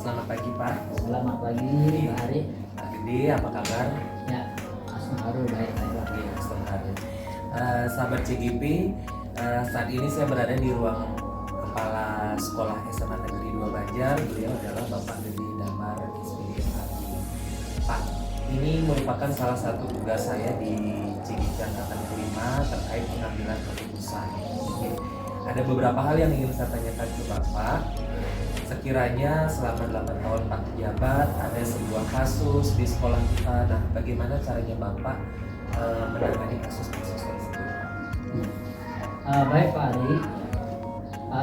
Selamat pagi Pak. Selamat pagi Pak Ari. Pak Gede, apa kabar? Ya, baru baik-baik lah. Iya, sebentar. Sahabat CGP, saat ini saya berada di ruang Kepala Sekolah SMA Negeri 2 Banjar. Beliau adalah Bapak Gede Damar SPDA. Pak, ini merupakan salah satu tugas saya di CGP Angkatan kelima terkait pengambilan keputusan. Oke. Ada beberapa hal yang ingin saya tanyakan ke Bapak. Sekiranya selama 8 tahun Pak menjabat, ada sebuah kasus di sekolah kita. Nah, bagaimana caranya Bapak menangani kasus-kasus tersebut? Baik Pak Ari,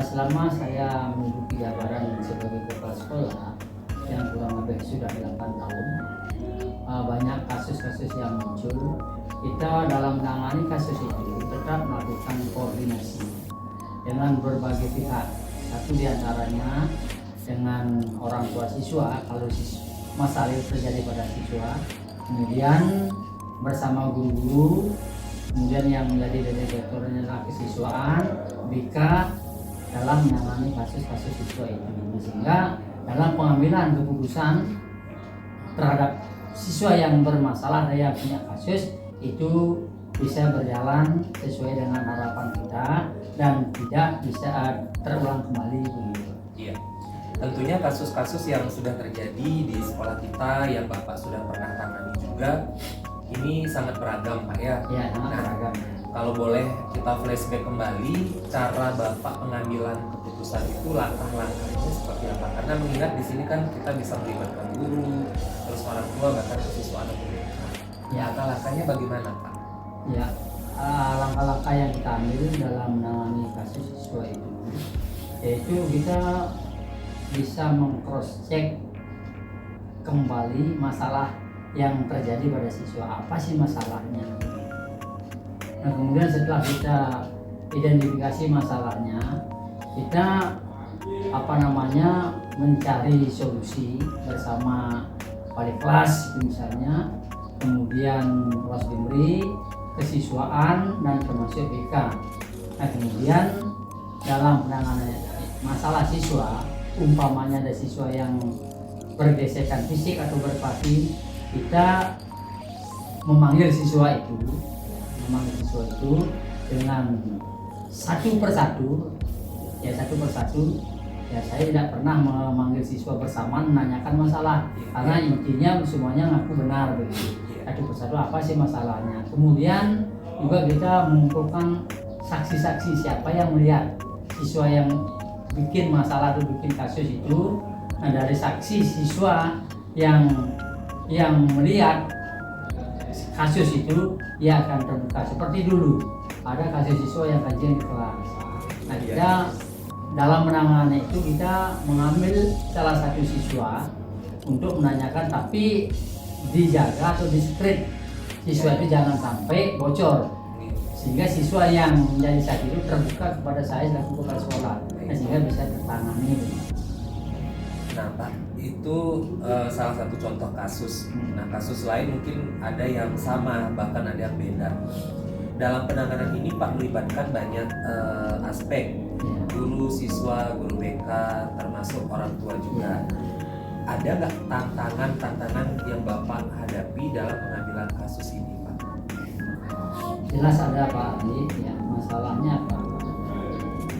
selama saya menduduki jabatan sebagai kepala sekolah yang kurang lebih sudah 8 tahun, banyak kasus-kasus yang muncul. Kita dalam menangani kasus itu tetap melakukan koordinasi dengan berbagai pihak. Satu diantaranya dengan orang tua siswa kalau masalah itu terjadi pada siswa, kemudian bersama guru-guru, kemudian yang menjadi direkturnya adalah kesiswaan, BK dalam menangani kasus-kasus siswa itu, sehingga dalam pengambilan keputusan terhadap siswa yang bermasalah dan yang punya kasus itu bisa berjalan sesuai dengan harapan kita dan tidak bisa terulang kembali begitu. Iya. Tentunya kasus-kasus yang sudah terjadi di sekolah kita yang Bapak sudah pernah tangani juga ini sangat beragam Pak ya. Ya, sangat beragam. Kalau boleh kita flashback kembali cara Bapak pengambilan keputusan itu langkah-langkahnya seperti apa? Karena mengingat di sini kan kita bisa melibatkan guru, terus orang tua bahkan siswa atau murid. Ya, langkah-langkahnya bagaimana Pak? Ya, langkah-langkah yang kita ambil dalam menangani kasus siswa itu, yaitu kita bisa meng-cross check kembali masalah yang terjadi pada siswa. Apa sih masalahnya? Nah, kemudian setelah kita identifikasi masalahnya, kita mencari solusi bersama wali kelas misalnya, kemudian kelas bimbing, kesiswaan, dan termasuk BK. Nah, kemudian dalam penanganan masalah siswa, umpamanya ada siswa yang bergesekan fisik atau berkelahi, kita memanggil siswa itu dengan satu persatu. Ya, saya tidak pernah memanggil siswa bersama menanyakan masalah, karena intinya semuanya ngaku benar begitu. Satu persatu apa sih masalahnya. Kemudian juga kita mengumpulkan saksi-saksi siapa yang melihat siswa yang bikin masalah atau bikin kasus itu. Nah, dari saksi siswa yang melihat kasus itu, ia akan terbuka. Seperti dulu ada kasus siswa yang kajian di kelas. Nah, kita dalam menangani itu kita mengambil salah satu siswa untuk menanyakan, tapi dijaga atau diskret. Siswa itu jangan sampai bocor, sehingga siswa yang menjadi saksi itu terbuka kepada saya selaku kepala sekolah, sehingga bisa tertangani. Nah Pak, itu salah satu contoh kasus. Nah, kasus lain mungkin ada yang sama, bahkan ada yang beda. Dalam penanganan ini Pak melibatkan banyak aspek, guru, siswa, guru BK, termasuk orang tua juga. Ada nggak tantangan yang Bapak hadapi dalam pengambilan kasus ini Pak? Jelas ada Pak Adi. Ya, masalahnya apa?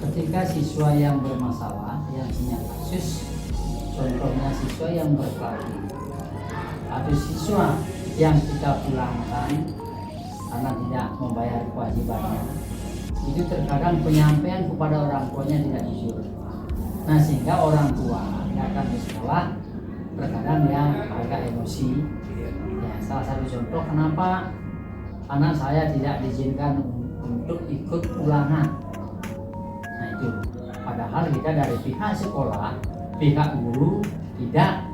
Ketika siswa yang bermasalah, yang punya kasus, contohnya siswa yang berkelahi atau siswa yang kita pulangkan karena tidak membayar kewajibannya, itu terkadang penyampaian kepada orang tuanya tidak jujur. Nah, sehingga orang tua datang ke sekolah terkadang ya agak emosi. Ya, salah satu contoh kenapa anak saya tidak diizinkan untuk ikut ulangan. Nah, itu padahal kita dari pihak sekolah, pihak guru tidak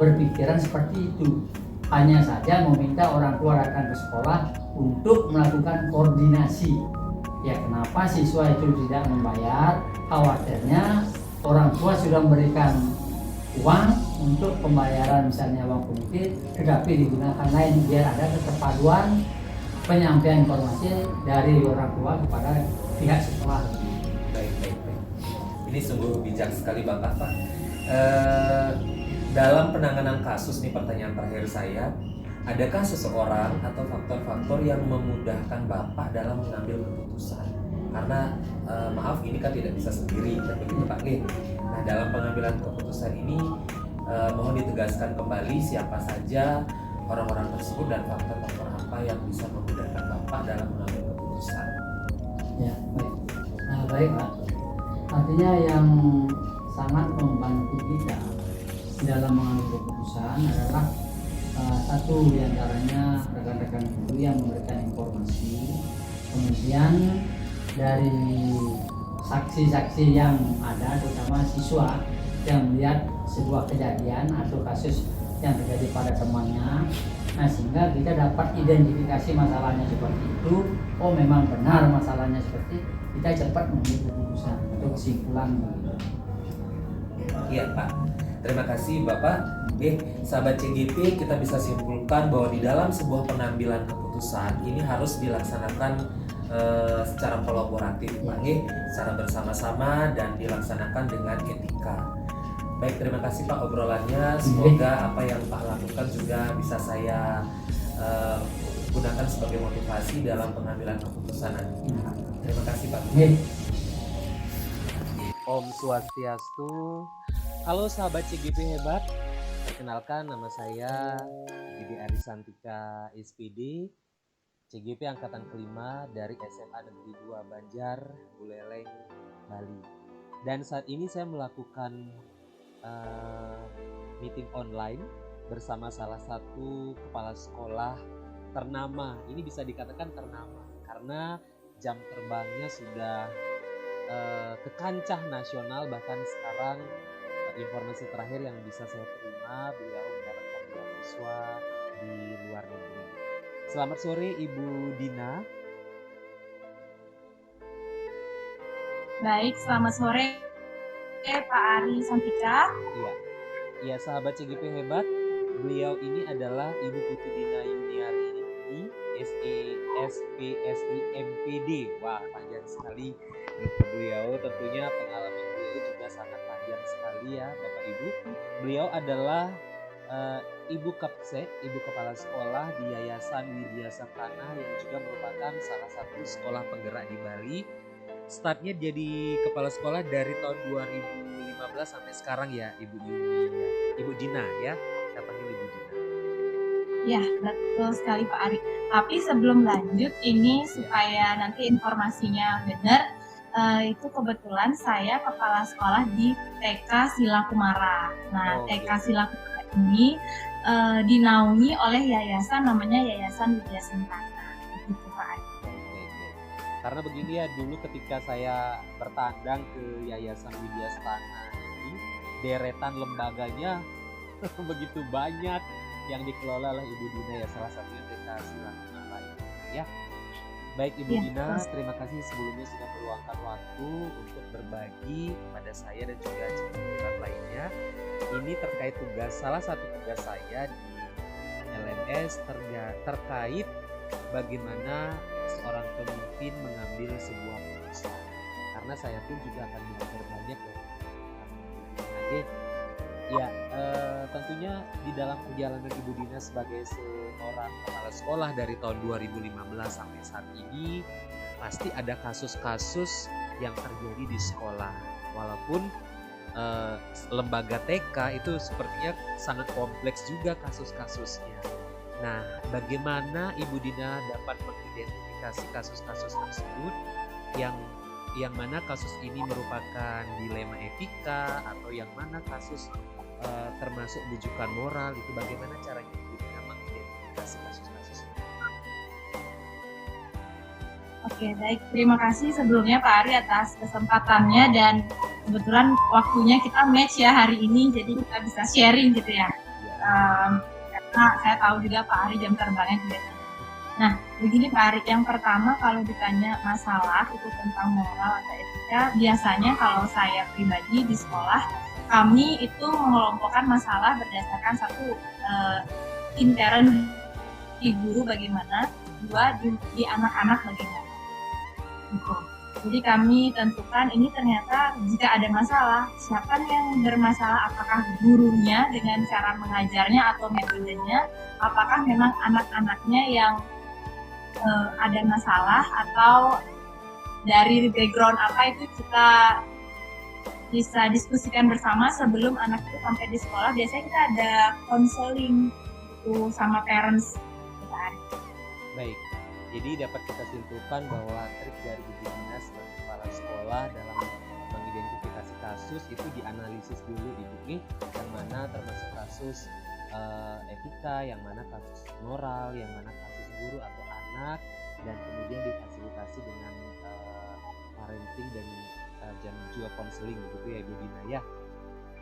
berpikiran seperti itu. Hanya saja meminta orang tua datang ke sekolah untuk melakukan koordinasi. Ya, kenapa siswa itu tidak membayar? Khawatirnya orang tua sudah memberikan uang untuk pembayaran misalnya uang komite, tetapi digunakan lain biar ada keterpaduan penyampaian informasi dari orang tua kepada pihak sekolah. Baik. Ini sungguh bijak sekali Bapak Pak. Eh, dalam penanganan kasus nih, pertanyaan terakhir saya, adakah seseorang atau faktor-faktor yang memudahkan Bapak dalam mengambil keputusan? Karena maaf, ini kan tidak bisa sendiri, kan begitu Pak Nggih. Nah, dalam pengambilan keputusan ini mohon ditegaskan kembali siapa saja orang-orang tersebut dan faktor-faktor apa yang bisa memudahkan Bapak dalam mengambil keputusan. Ya, baik. Nah, baik Pak. Artinya yang sangat membantu kita dalam mengambil keputusan adalah satu diantaranya rekan-rekan guru yang memberikan informasi, kemudian dari saksi-saksi yang ada, terutama siswa yang melihat sebuah kejadian atau kasus yang terjadi pada temannya. Nah, sehingga kita dapat identifikasi masalahnya seperti itu. Oh, memang benar masalahnya seperti itu. Kita cepat mengambil keputusan atau kesimpulan. Iya Pak, terima kasih Bapak. Sahabat CGP, kita bisa simpulkan bahwa di dalam sebuah pengambilan keputusan ini harus dilaksanakan secara kolaboratif Pak, secara bersama-sama dan dilaksanakan dengan etika. Baik, terima kasih Pak obrolannya. Semoga apa yang Pak lakukan juga bisa saya gunakan sebagai motivasi dalam pengambilan keputusan nanti. Terima kasih Pak. Om Swastiastu. Halo sahabat CGP hebat. Perkenalkan, nama saya Didi Arisantika SPD, CGP angkatan kelima dari SMA Negeri 2 Banjar, Buleleng, Bali. Dan saat ini saya melakukan meeting online bersama salah satu kepala sekolah ternama. Ini bisa dikatakan ternama karena jam terbangnya sudah ke kancah nasional. Bahkan sekarang informasi terakhir yang bisa saya terima, beliau mendapatkan beasiswa di luar negeri. Selamat sore Ibu Dina. Baik, selamat sore Pak Ari Santika. Iya, sahabat CGP hebat, beliau ini adalah Ibu Putu Dina Yuniari SESPSI MPD. Wah, panjang sekali untuk beliau. Tentunya pengalaman beliau juga sangat panjang sekali ya Bapak Ibu. Beliau adalah Ibu Kapse, Ibu Kepala Sekolah di Yayasan Widya Saptana yang juga merupakan salah satu sekolah penggerak di Bali. Startnya jadi kepala sekolah dari tahun 2015 sampai sekarang ya Ibu Yuni ya. Ibu Dina ya, kita panggil Ibu Dina. Ya, betul sekali Pak Ari. Tapi sebelum lanjut ini supaya nanti informasinya benar, itu kebetulan saya kepala sekolah di TK Sila Kumara. Nah, TK Sila Kumara ini dinaungi oleh yayasan namanya Yayasan Widya Sentana. Gitu Pak Ari. Karena begini ya, dulu ketika saya bertandang ke Yayasan Widya Sentana ini, deretan lembaganya begitu banyak yang dikelola oleh Ibu Dina ya, salah satunya TK Sila Kumara ya. Baik Ibu Dina, terima kasih sebelumnya sudah meluangkan waktu untuk berbagi kepada saya dan juga civitas lainnya. Ini terkait tugas, salah satu tugas saya di LMS terkait bagaimana seorang pemimpin mengambil sebuah keputusan. Karena saya pun juga akan belajar banyak dari ya, tentunya di dalam perjalanan Ibu Dina sebagai seorang kepala sekolah dari tahun 2015 sampai saat ini, pasti ada kasus-kasus yang terjadi di sekolah. Walaupun lembaga TK itu sepertinya sangat kompleks juga kasus-kasusnya. Nah, bagaimana Ibu Dina dapat mengidentifikasi kasus-kasus tersebut yang mana kasus ini merupakan dilema etika atau yang mana kasus termasuk bujukan moral, itu bagaimana caranya Ibu Dina mengidentifikasi kasus-kasus ini? Oke, baik. Terima kasih sebelumnya Pak Ari atas kesempatannya dan kebetulan waktunya kita match ya hari ini, jadi kita bisa sharing gitu ya. Karena saya tahu juga Pak Ari jam terbangnya juga. Nah, begini Pak Ari, yang pertama kalau ditanya masalah itu tentang moral atau etika, biasanya kalau saya pribadi di sekolah, kami itu mengelompokkan masalah berdasarkan satu intern di guru bagaimana, dua di anak-anak bagaimana. Gitu. Jadi kami tentukan ini ternyata jika ada masalah, siapa yang bermasalah, apakah gurunya dengan cara mengajarnya atau metodenya, apakah memang anak-anaknya yang ada masalah atau dari background apa, itu kita bisa diskusikan bersama sebelum anak itu sampai di sekolah. Biasanya kita ada konseling itu sama parents. Baik, jadi dapat kita simpulkan bahwa trik dari Ibu Dina sebagai kepala sekolah dalam mengidentifikasi kasus itu dianalisis dulu Ibu nih, yang mana termasuk kasus etika, yang mana kasus moral, yang mana kasus guru atau anak, dan kemudian difasilitasi dengan parenting dan juga konseling gitu ya Ibu Dina ya.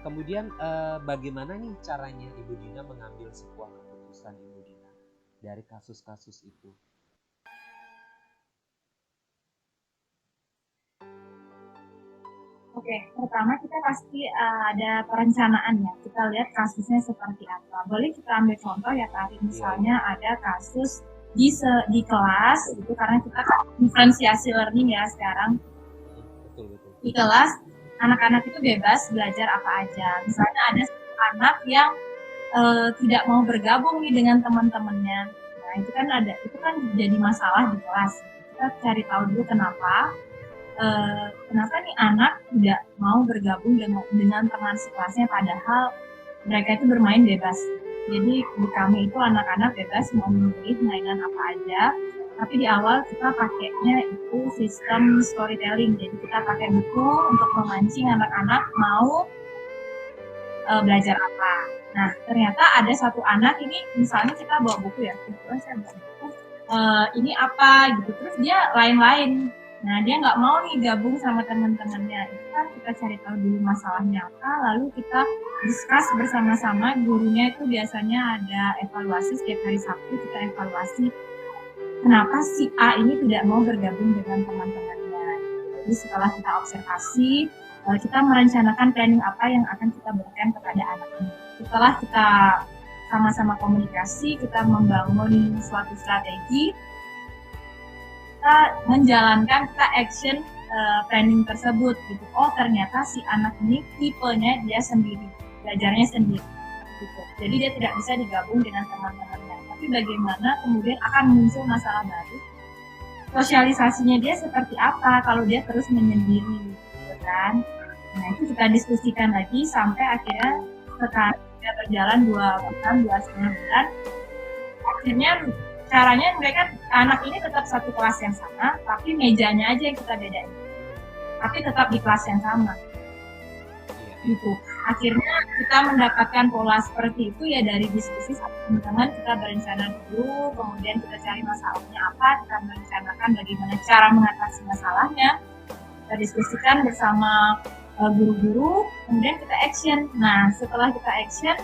Kemudian bagaimana nih caranya Ibu Dina mengambil sebuah keputusan Ibu Dina dari kasus-kasus itu? Oke, pertama kita pasti ada perencanaan ya. Kita lihat kasusnya seperti apa. Boleh kita ambil contoh ya tadi, misalnya ada kasus di kelas itu, karena kita diferensiasi learning ya sekarang. Betul. Di kelas anak-anak itu bebas belajar apa aja. Misalnya ada anak yang tidak mau bergabung nih dengan teman-temannya. Nah, itu kan jadi masalah di kelas. Kita cari tahu dulu kenapa nih anak tidak mau bergabung dengan teman sekelasnya, padahal mereka itu bermain bebas. Jadi di kami itu anak-anak bebas mau memilih mainan apa aja, tapi di awal kita pakainya itu sistem storytelling. Jadi kita pakai buku untuk memancing anak-anak mau belajar apa. Nah, ternyata ada satu anak ini, misalnya kita bawa buku ya, saya bawa buku, ini apa gitu, terus dia lain-lain. Nah, dia nggak mau nih gabung sama teman-temannya. Itu kan kita cari tahu dulu masalahnya apa, lalu kita discuss bersama-sama. Gurunya itu biasanya ada evaluasi, setiap hari Sabtu kita evaluasi kenapa si A ini tidak mau bergabung dengan teman-temannya. Jadi setelah kita observasi, kita merencanakan planning apa yang akan kita berikan kepada anak ini. Setelah kita sama-sama komunikasi, kita membangun suatu strategi, kita menjalankan, kita action planning tersebut gitu. Oh, ternyata si anak ini tipenya dia sendiri, belajarnya sendiri gitu. Jadi dia tidak bisa digabung dengan teman-temannya. Tapi bagaimana kemudian akan muncul masalah baru, sosialisasinya dia seperti apa kalau dia terus menyendiri gitu kan. Nah, itu kita diskusikan lagi sampai akhirnya setelah berjalan 2 setengah bulan, akhirnya caranya mereka, anak ini tetap satu kelas yang sama, tapi mejanya aja yang kita bedain, tapi tetap di kelas yang sama gitu. Akhirnya kita mendapatkan pola seperti itu ya dari diskusi sama teman-teman. Kita berencana dulu, kemudian kita cari masalahnya apa, kita merencanakan bagaimana cara mengatasi masalahnya, kita diskusikan bersama guru-guru, kemudian kita action. Nah, setelah kita action,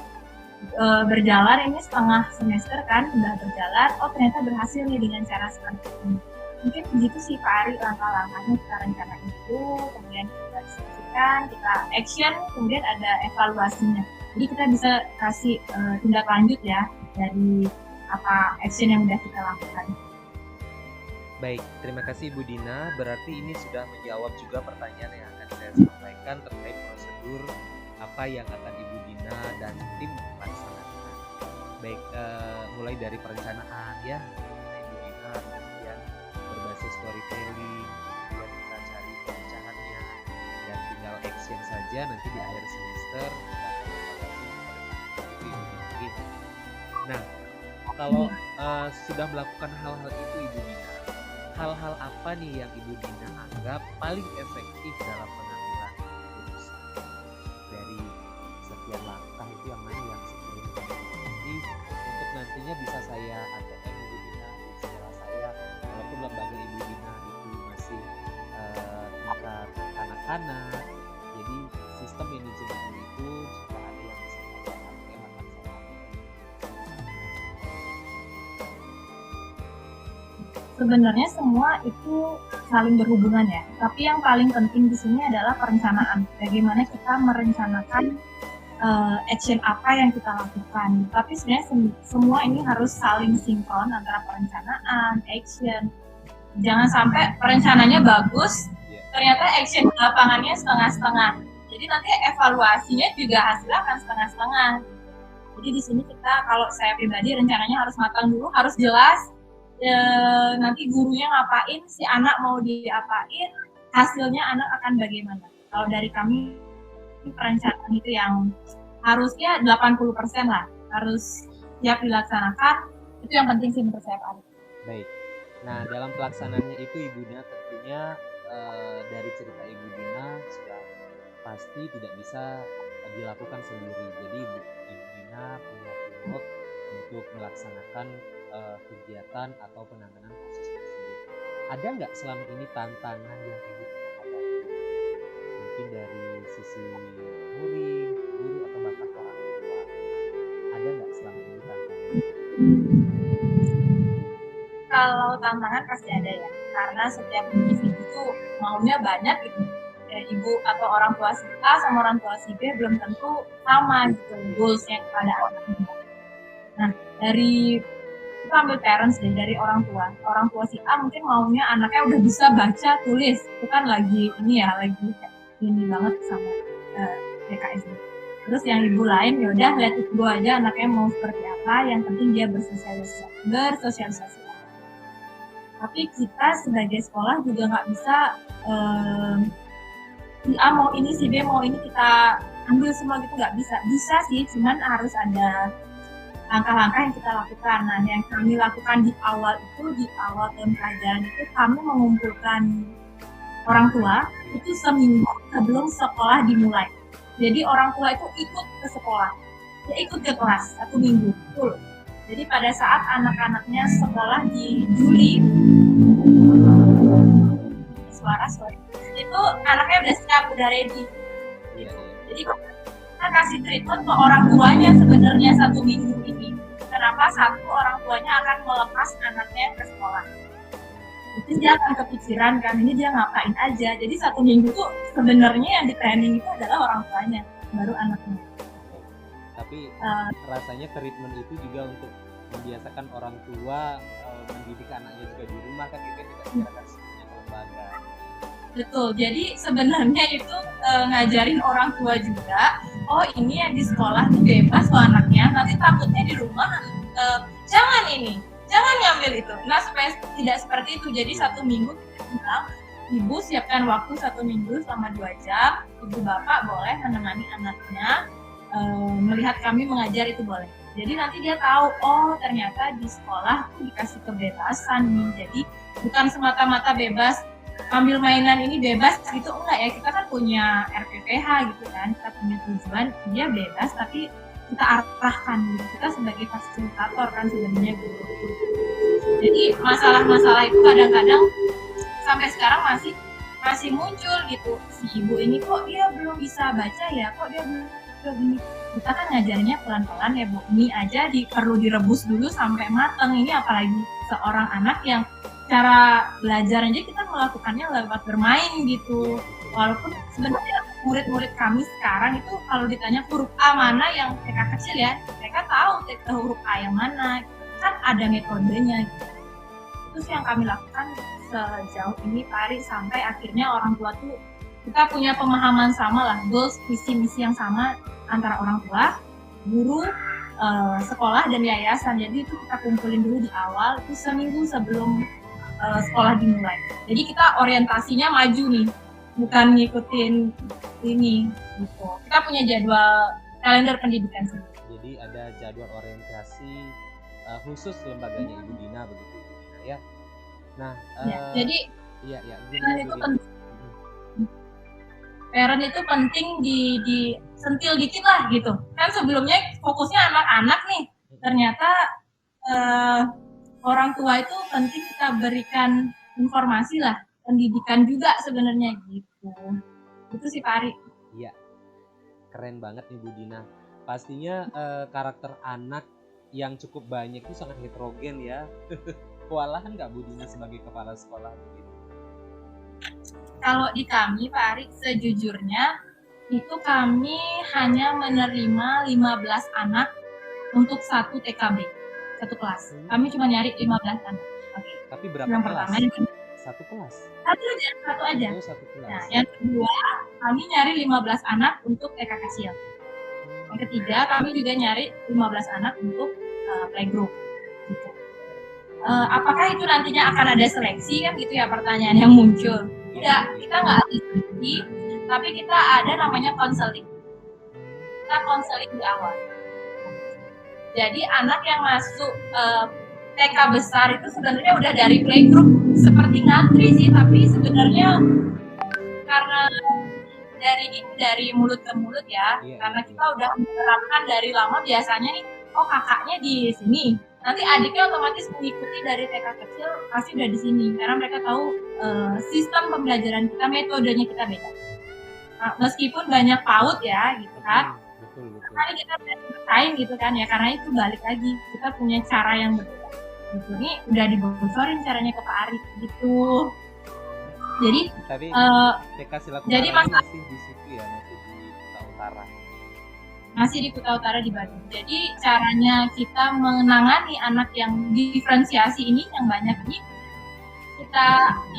berjalan ini setengah semester kan, udah berjalan, oh ternyata berhasil nih dengan cara seperti ini. Mungkin begitu sih Pak Ari langkah-langkahnya, kita rencanain itu, kemudian kita diskusikan, kita action, kemudian ada evaluasinya. Jadi kita bisa kasih tindak lanjut ya dari apa action yang udah kita lakukan. Baik, terima kasih Ibu Dina. Berarti ini sudah menjawab juga pertanyaan yang akan saya sampaikan terkait prosedur apa yang akan Ibu Dina dan tim laksanakan. Baik, mulai dari perencanaan ya, Ibu Dina, kemudian berbasis storytelling, kemudian kita cari pemecahannya, dan tinggal action saja. Nanti di akhir semester kita akan evaluasi Ibu Dina. Nah, kalau sudah melakukan hal-hal itu Ibu Dina, hal-hal apa nih yang Ibu Dina anggap paling efektif dalam pengambilan keputusan? Dari sekian langkah itu yang mana yang sekiranya efektif untuk nantinya bisa saya ATM Ibu Dina di sekolah saya, walaupun lembaga Ibu Dina itu masih tingkat anak-anak. Jadi sistem manajemen itu jika ada yang bisa saya ATM akan saya ATM. Sebenarnya semua itu saling berhubungan ya. Tapi yang paling penting di sini adalah perencanaan. Bagaimana kita merencanakan action apa yang kita lakukan. Tapi sebenarnya semua ini harus saling sinkron antara perencanaan, action. Jangan sampai perencanaannya bagus, ternyata action di lapangannya setengah-setengah. Jadi nanti evaluasinya juga hasilnya akan setengah-setengah. Jadi di sini kita, kalau saya pribadi rencananya harus matang dulu, harus jelas nanti gurunya ngapain, si anak mau diapain, hasilnya anak akan bagaimana. Kalau dari kami perencanaan itu yang harusnya 80% lah harus siap dilaksanakan. Itu yang penting sih menurut saya, Pak. Baik. Nah, dalam pelaksanaannya itu Ibu Dina tentunya dari cerita Ibu Dina sudah pasti tidak bisa dilakukan sendiri. Jadi Ibu Dina punya teamwork untuk melaksanakan kegiatan atau penanganan kasus tersebut. Ada nggak selama ini tantangan yang Ibu Dina hadapi? Mungkin dari sisi murid, guru, atau bahkan orang tua. Ada nggak selama ini tantangan? Kalau tantangan pasti ada ya, karena setiap individu itu maunya banyak gitu. Ibu atau orang tua si A sama orang tua si B belum tentu sama gitu goalsnya kepada anaknya. Nah, dari kita ambil parents deh, dari orang tua si A mungkin maunya anaknya udah bisa baca tulis, itu kan lagi ini ya, lagi ini banget sama PKS. Terus yang ibu lain ya udah lihat ibu aja anaknya mau seperti apa, yang penting dia bersosialisasi. Tapi kita sebagai sekolah juga nggak bisa si A mau ini, si B mau ini, kita ambil semua gitu, nggak bisa. Bisa sih, cuman harus ada langkah-langkah yang kita lakukan. Nah, yang kami lakukan di awal tahun pelajaran itu, kami mengumpulkan orang tua itu seminggu sebelum sekolah dimulai. Jadi orang tua itu ikut ke sekolah, dia ikut ke kelas 1 minggu, full. Jadi pada saat anak-anaknya sekolah di Juli, suara itu anaknya udah siap, udah ready. Jadi kita kasih treatment ke orang tuanya sebenarnya 1 minggu ini. Kenapa? Satu, orang tuanya akan melepas anaknya ke sekolah. Itu dia akan kepikiran kan, ini dia ngapain aja. Jadi 1 minggu tuh sebenarnya yang di training itu adalah orang tuanya, baru anaknya. Tapi rasanya treatment itu juga untuk membiasakan orang tua mendidik anaknya juga di rumah kan, kita tidak serahkan semuanya ke lembaga. Betul, jadi sebenarnya itu ngajarin orang tua juga, oh ini yang di sekolah tuh bebas loh anaknya, nanti takutnya di rumah jangan ngambil itu. Nah, supaya tidak seperti itu, jadi 1 minggu kita bilang, ibu siapkan waktu 1 minggu selama 2 jam, ibu bapak boleh menemani anaknya, melihat kami mengajar itu boleh. Jadi nanti dia tahu, oh ternyata di sekolah tuh dikasih kebebasan nih, jadi bukan semata-mata bebas, ambil mainan ini bebas gitu, enggak ya, kita kan punya RPPH gitu kan, kita punya tujuan, dia bebas tapi kita arahkan gitu, kita sebagai fasilitator kan sebenarnya gitu. Jadi masalah-masalah itu kadang-kadang sampai sekarang masih muncul gitu, si ibu ini kok dia belum bisa baca ya, kok dia belum ini. Kita kan ngajarnya pelan-pelan ya Bu, ini aja perlu direbus dulu sampai mateng, ini apalagi seorang anak yang cara belajarnya kita melakukannya lewat bermain gitu. Walaupun sebenarnya murid-murid kami sekarang itu kalau ditanya huruf A mana yang TK kecil ya, mereka tahu huruf A yang mana, kan ada metodenya gitu. Itu sih yang kami lakukan sejauh ini Pak Ari, sampai akhirnya orang tua tuh kita punya pemahaman sama lah, goals, visi misi yang sama antara orang tua, guru, sekolah dan yayasan. Jadi itu kita kumpulin dulu di awal, itu seminggu sebelum sekolah dimulai. Jadi kita orientasinya maju nih, bukan ngikutin ini gitu. Kita punya jadwal kalender pendidikan sendiri. Jadi ada jadwal orientasi khusus lembaganya Ibu Dina begitu ya. Nah, jadi parent itu penting disentil dikit lah gitu. Kan sebelumnya fokusnya anak-anak nih. Ternyata orang tua itu penting kita berikan informasi lah, pendidikan juga sebenarnya gitu. Itu sih Pak Ari. Iya, keren banget nih Bu Dina. Pastinya karakter anak yang cukup banyak itu sangat heterogen ya. Kewalahan nggak Bu Dina sebagai kepala sekolah begitu? Kalau di kami Pak Ari, sejujurnya itu kami hanya menerima 15 anak untuk 1 TKB, 1 kelas. Kami cuma nyari 15 anak. Tapi berapa kelas? satu kelas. Satu aja. Oh, satu kelas. Nah, yang kedua, kami nyari 15 anak untuk TK kecil. Yang ketiga, kami juga nyari 15 anak untuk playgroup. Gitu. Apakah itu nantinya akan ada seleksi kan gitu ya pertanyaan yang muncul? Tidak, kita nggak ada seleksi, tapi kita ada namanya konseling. Kita konseling di awal. Jadi anak yang masuk TK besar itu sebenarnya udah dari playgroup seperti ngantri sih, tapi sebenarnya karena dari mulut ke mulut ya, karena kita udah menerapkan dari lama biasanya nih, oh kakaknya di sini, nanti adiknya otomatis mengikuti dari TK kecil pasti udah di sini, karena mereka tahu sistem pembelajaran kita, metodenya kita beda. Nah, meskipun banyak PAUD ya, gitu kan. Betul. Kali kita bersaing gitu kan ya, karena itu balik lagi kita punya cara yang berbeda. Gitu. Ini udah dibocorin caranya ke Pak Ari gitu. Jadi tapi TK Silaku jadi masih di situ ya, masih di Kuta Utara. Masih di Kuta Utara di Bandung. Jadi caranya kita menangani anak yang diferensiasi ini, yang banyak ini, kita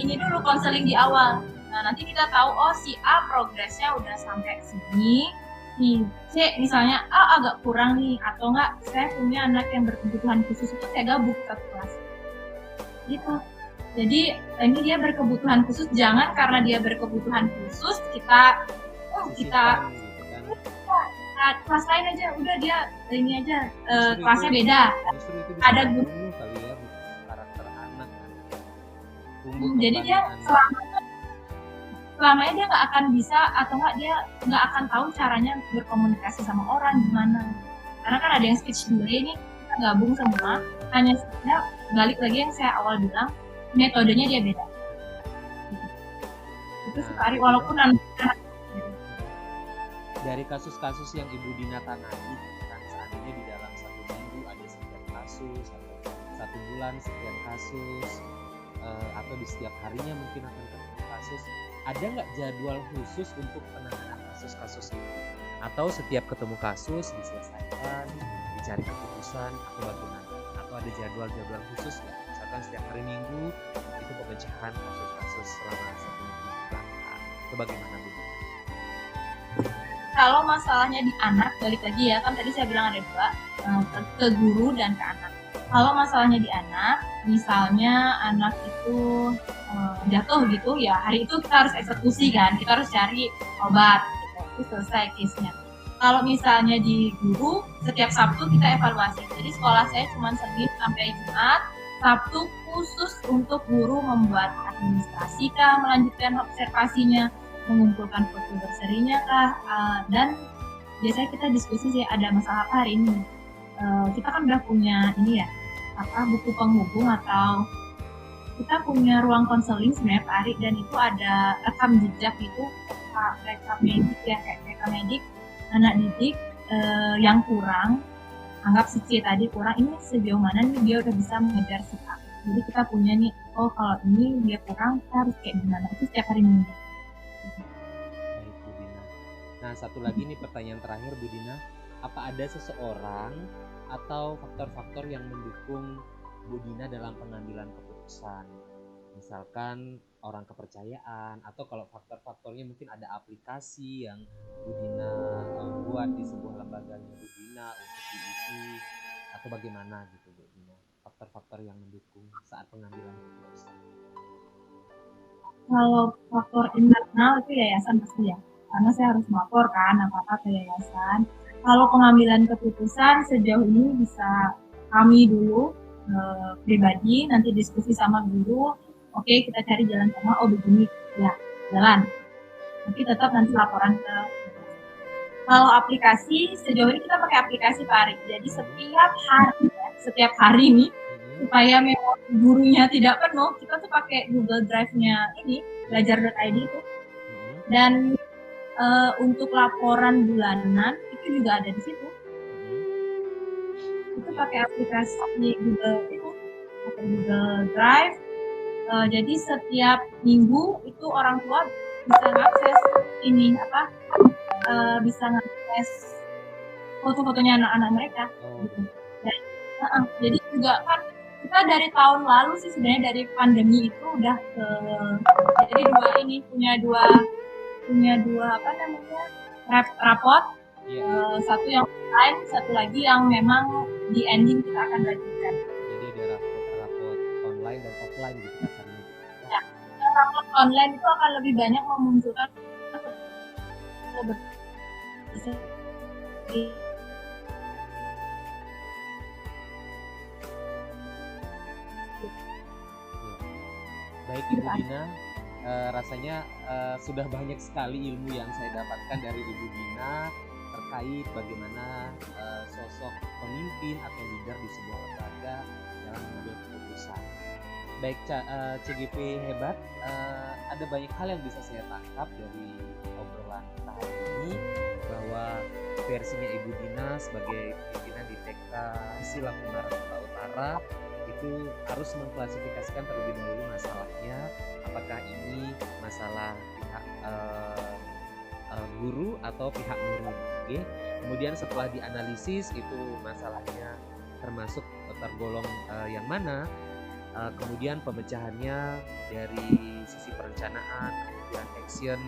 ini dulu konseling di awal. Nah nanti kita tahu oh si A progresnya udah sampai sini, si C misalnya A agak kurang nih, atau enggak saya punya anak yang berkebutuhan khusus, itu saya gabung satu kelas. Gitu. Jadi ini dia berkebutuhan khusus, jangan karena dia berkebutuhan khusus kita kelas lain aja, udah dia ini aja kelasnya beda. Justru itu ada guru kali ya, karakter anak kan. Jadi dia selamanya dia nggak akan bisa atau dia nggak akan tahu caranya berkomunikasi sama orang gimana. Karena kan ada yang speech delay nih, kita gabung semua, hanya saja balik lagi yang saya awal bilang, metodenya dia beda. Itu sekali walaupun anak dari kasus-kasus yang Ibu Dina tangani, kan seandainya di dalam 1 minggu ada sekian kasus, atau 1 bulan sekian kasus, atau di setiap harinya mungkin akan ketemu kasus, ada nggak jadwal khusus untuk penanganan kasus-kasus itu? Atau setiap ketemu kasus diselesaikan, dicari keputusan, atau bagaimana? Atau ada jadwal-jadwal khusus nggak? Misalkan setiap hari Minggu itu pemecahan kasus-kasus selama 1 minggu belakang. Itu bagaimana Bu? Kalau masalahnya di anak, balik lagi ya, kan tadi saya bilang ada 2, ke guru dan ke anak. Kalau masalahnya di anak, misalnya anak itu jatuh gitu ya, hari itu kita harus eksekusi kan, kita harus cari obat gitu, itu selesai case-nya. Kalau misalnya di guru, setiap Sabtu kita evaluasi. Jadi sekolah saya cuma Senin sampai Jumat, Sabtu khusus untuk guru membuat administrasi kah, melanjutkan observasinya, mengumpulkan foto berserinya kah, dan biasanya kita diskusi sih ada masalah apa hari ini. Kita kan udah punya ini ya, buku penghubung atau kita punya ruang konseling sebenarnya Pak Ari, dan itu ada rekam jejak itu, rekam medik ya, kayak rekam medik anak didik yang kurang, anggap si C tadi kurang, ini sejauh mana nih dia udah bisa mengejar si A. Jadi kita punya nih, oh kalau ini dia kurang, kita harus kayak gimana, itu setiap hari Minggu. Baik Bu Dina. Nah satu lagi nih pertanyaan terakhir Bu Dina, apa ada seseorang atau faktor-faktor yang mendukung Bu Dina dalam pengambilan keputusan? Misalkan orang kepercayaan, atau kalau faktor-faktornya mungkin ada aplikasi yang Bu Dina buat di sebuah lembaganya Bu Dina untuk diisi, atau bagaimana gitu Bu Dina, faktor-faktor yang mendukung saat pengambilan keputusan. Kalau faktor internal itu yayasan pasti ya, karena saya harus melaporkan apa-apa ke yayasan. Kalau pengambilan keputusan sejauh ini bisa kami dulu pribadi, nanti diskusi sama guru, oke kita cari jalan tengah, oh begini ya jalan, tapi tetap nanti laporan ke. Kalau aplikasi, sejauh ini kita pakai aplikasi Pak Ari, jadi setiap hari nih, supaya memang gurunya tidak penuh, kita tuh pakai Google Drive-nya ini, belajar.id itu. Dan untuk laporan bulanan itu juga ada di situ. Itu pakai aplikasi Google Drive. Jadi setiap minggu itu orang tua bisa ngakses ini bisa ngakses foto-fotonya anak-anak mereka gitu. Dan, jadi juga kan kita dari tahun lalu sih sebenarnya, dari pandemi itu udah jadi punya dua apa namanya, rapot. Satu yang online, satu lagi yang memang di ending kita akan bagikan. Jadi ada rapot online dan offline gitu kasarnya. Ya, rapot online itu akan lebih banyak memunculkan Baik Ibu Dina, rasanya sudah banyak sekali ilmu yang saya dapatkan dari Ibu Dina terkait bagaimana sosok pemimpin atau leader di sebuah lembaga dalam mengambil keputusan. Baik CGP hebat, ada banyak hal yang bisa saya tangkap dari obrolan kita hari ini, bahwa versinya Ibu Dina sebagai pimpinan di TK Sila Kumaran Kota Utara itu harus mengklasifikasikan terlebih dahulu masalahnya, apakah ini masalah pihak guru atau pihak murid. Okay? Kemudian setelah dianalisis itu masalahnya termasuk tergolong yang mana, kemudian pemecahannya dari sisi perencanaan, kemudian action,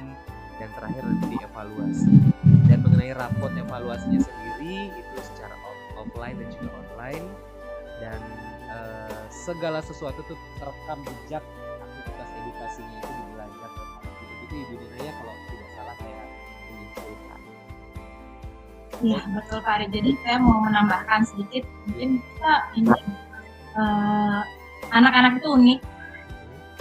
dan terakhir nanti dievaluasi. Dan mengenai rapot evaluasinya sendiri itu secara offline dan juga online, dan segala sesuatu itu terekam jejak aktivitas edukasinya itu di belajar. Itu Ibu Dina ya, kalau tidak salah saya menyimpulkan. Iya betul Pak Ari. Jadi saya mau menambahkan sedikit, mungkin kita ini anak-anak itu unik.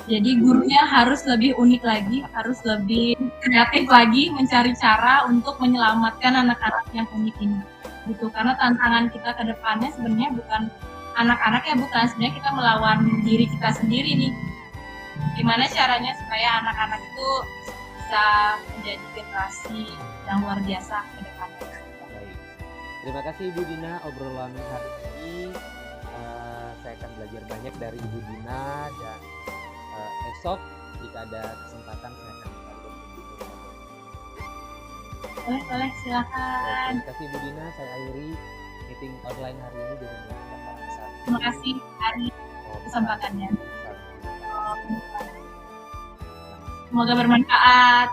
Jadi gurunya harus lebih unik lagi, harus lebih kreatif lagi mencari cara untuk menyelamatkan anak-anak yang unik ini. Gitu. Karena tantangan kita ke depannya sebenarnya bukan anak-anak ya, bukan, sebenarnya kita melawan diri kita sendiri nih. Gimana caranya supaya anak-anak itu bisa menjadi generasi yang luar biasa ke depannya. Baik. Terima kasih Ibu Dina, obrolan hari ini saya akan belajar banyak dari Ibu Dina, dan esok jika ada kesempatan saya akan kembali Boleh, silakan. Terima kasih Ibu Dina, saya akhiri meeting online hari ini dengan mengucapkan salam. Terima kasih Ari kesempatannya. Semoga bermanfaat.